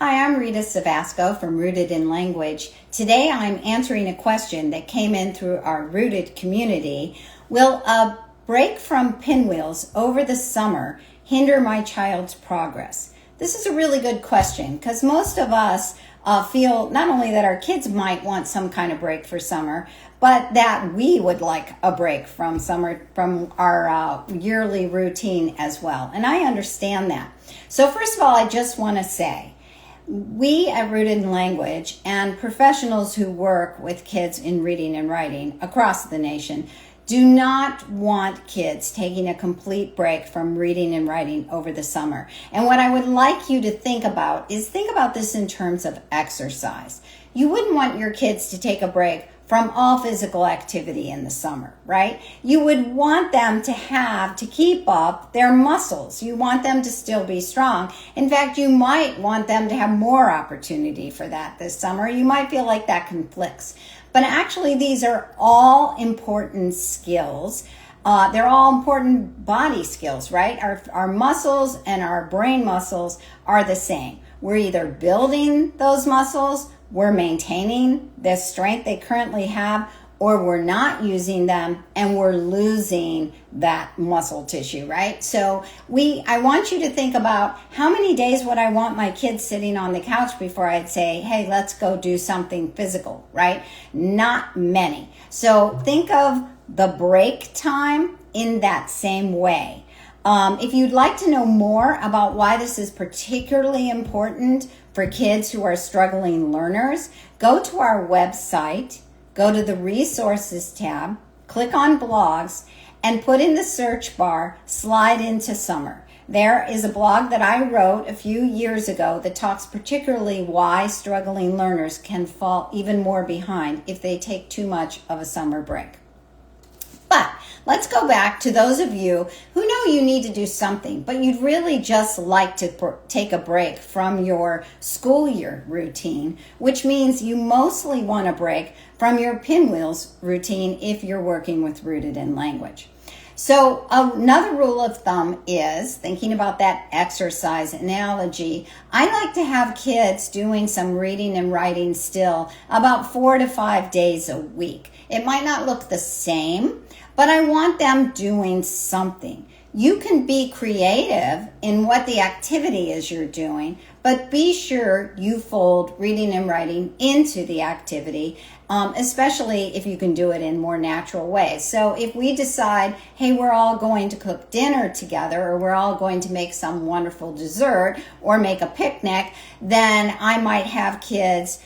Hi, I'm Rita Savasco from Rooted in Language. Today I'm answering a question that came in through our Rooted community. Will a break from Pinwheels over the summer hinder my child's progress? This is a really good question because most of us feel not only that our kids might want some kind of break for summer, but that we would like a break from summer, from our yearly routine as well. And I understand that. So first of all, I just want to say, we at Rooted in Language and professionals who work with kids in reading and writing across the nation do not want kids taking a complete break from reading and writing over the summer. And what I would like you to think about is think about this in terms of exercise. You wouldn't want your kids to take a break from all physical activity in the summer, right? You would want them to keep up their muscles. You want them to still be strong. In fact, you might want them to have more opportunity for that this summer. You might feel like that conflicts. But actually, these are all important skills. They're all important body skills, right? Our muscles and our brain muscles are the same. We're either building those muscles, we're maintaining the strength they currently have, or we're not using them and we're losing that muscle tissue, right? So I want you to think about how many days would I want my kids sitting on the couch before I'd say, hey, let's go do something physical, right? Not many. So think of the break time in that same way. If you'd like to know more about why this is particularly important for kids who are struggling learners, go to our website, go to the resources tab, click on blogs, and put in the search bar, slide into summer. There is a blog that I wrote a few years ago that talks particularly why struggling learners can fall even more behind if they take too much of a summer break. But let's go back to those of you who know you need to do something, but you'd really just like to take a break from your school year routine, which means you mostly want a break from your Pinwheels routine if you're working with Rooted in Language. So another rule of thumb is, thinking about that exercise analogy, I like to have kids doing some reading and writing still about 4 to 5 days a week. It might not look the same, but I want them doing something. You can be creative in what the activity is you're doing, but be sure you fold reading and writing into the activity, especially if you can do it in more natural ways. So if we decide, hey, we're all going to cook dinner together, or we're all going to make some wonderful dessert or make a picnic, then I might have kids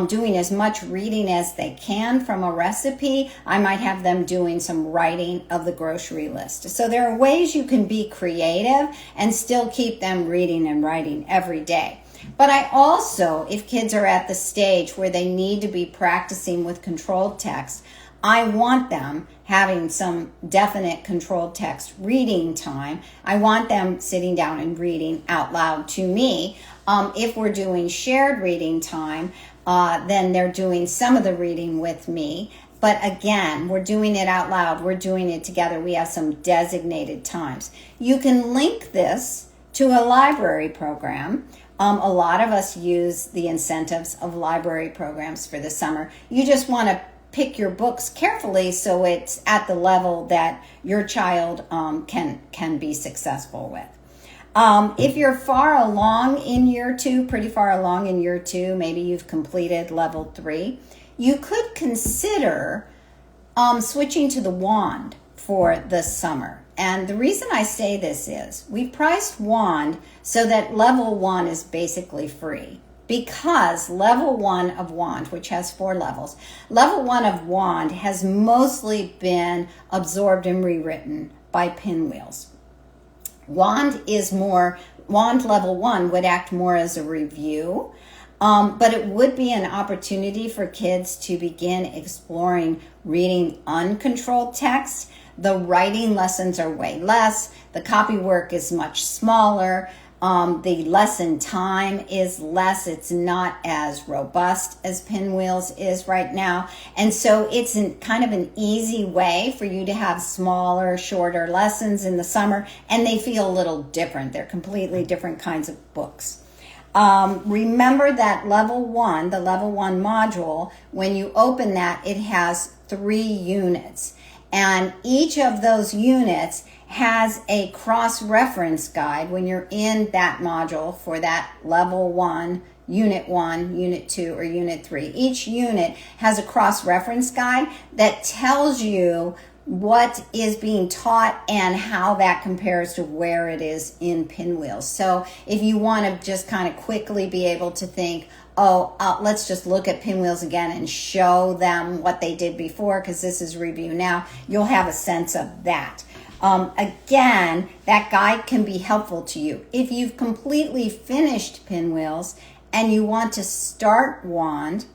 doing as much reading as they can from a recipe. I might have them doing some writing of the grocery list. So there are ways you can be creative and still keep them reading and writing every day. But I also, if kids are at the stage where they need to be practicing with controlled text, I want them having some definite controlled text reading time. I want them sitting down and reading out loud to me. If we're doing shared reading time, then they're doing some of the reading with me. But again, we're doing it out loud. We're doing it together. We have some designated times. You can link this to a library program. A lot of us use the incentives of library programs for the summer. You just want to pick your books carefully so it's at the level that your child can be successful with. If you're far along in year 2, pretty far along in year 2, maybe you've completed level 3, you could consider switching to the wand for the summer. And the reason I say this is we've priced wand so that level 1 is basically free. Because level 1 of wand, which has 4 levels, level 1 of wand has mostly been absorbed and rewritten by Pinwheels. Wand level 1 would act more as a review, but it would be an opportunity for kids to begin exploring reading uncontrolled text. The writing lessons are way less. The copy work is much smaller. The lesson time is less. It's not as robust as Pinwheels is right now. And so it's kind of an easy way for you to have smaller, shorter lessons in the summer, and they feel a little different. They're completely different kinds of books. Remember that level 1, the level 1 module, when you open that, it has 3 units. And each of those units has a cross-reference guide when you're in that module for that level 1, unit 1, unit 2, or unit 3. Each unit has a cross-reference guide that tells you what is being taught and how that compares to where it is in Pinwheels. So if you want to just kind of quickly be able to think, let's just look at Pinwheels again and show them what they did before, because this is review now, you'll have a sense of that. Again, that guide can be helpful to you. If you've completely finished Pinwheels and you want to start Wand,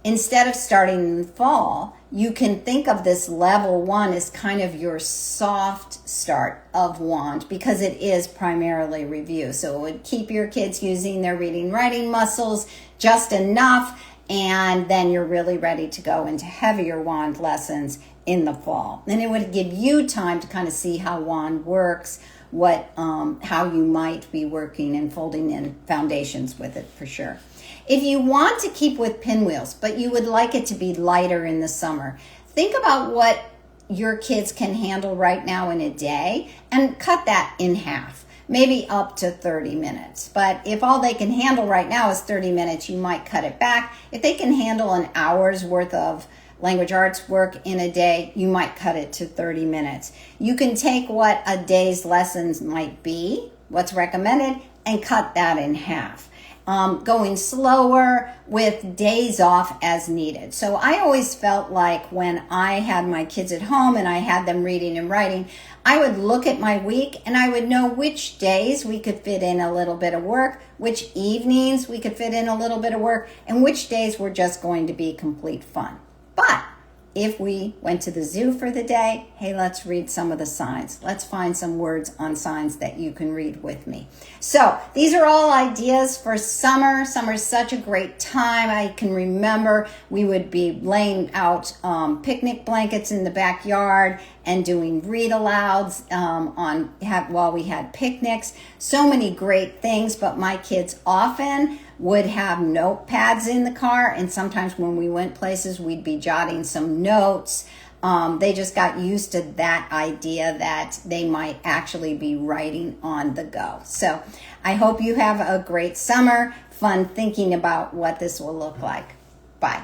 instead of starting in the fall, you can think of this level 1 as kind of your soft start of Wand, because it is primarily review. So it would keep your kids using their reading writing muscles just enough, and then you're really ready to go into heavier Wand lessons in the fall. And it would give you time to kind of see how Wand works, how you might be working and folding in foundations with it for sure. If you want to keep with Pinwheels, but you would like it to be lighter in the summer, think about what your kids can handle right now in a day and cut that in half, maybe up to 30 minutes. But if all they can handle right now is 30 minutes, you might cut it back. If they can handle an hour's worth of language arts work in a day, you might cut it to 30 minutes. You can take what a day's lessons might be, what's recommended, and cut that in half. Going slower with days off as needed. So I always felt like when I had my kids at home and I had them reading and writing, I would look at my week and I would know which days we could fit in a little bit of work, which evenings we could fit in a little bit of work, and which days were just going to be complete fun. But if we went to the zoo for the day, hey, let's read some of the signs. Let's find some words on signs that you can read with me. So these are all ideas for summer. Summer's such a great time. I can remember we would be laying out picnic blankets in the backyard and doing read-alouds while we had picnics. So many great things, but my kids often would have notepads in the car, and sometimes when we went places, we'd be jotting some notes. They just got used to that idea that they might actually be writing on the go. So I hope you have a great summer, fun thinking about what this will look like. Bye.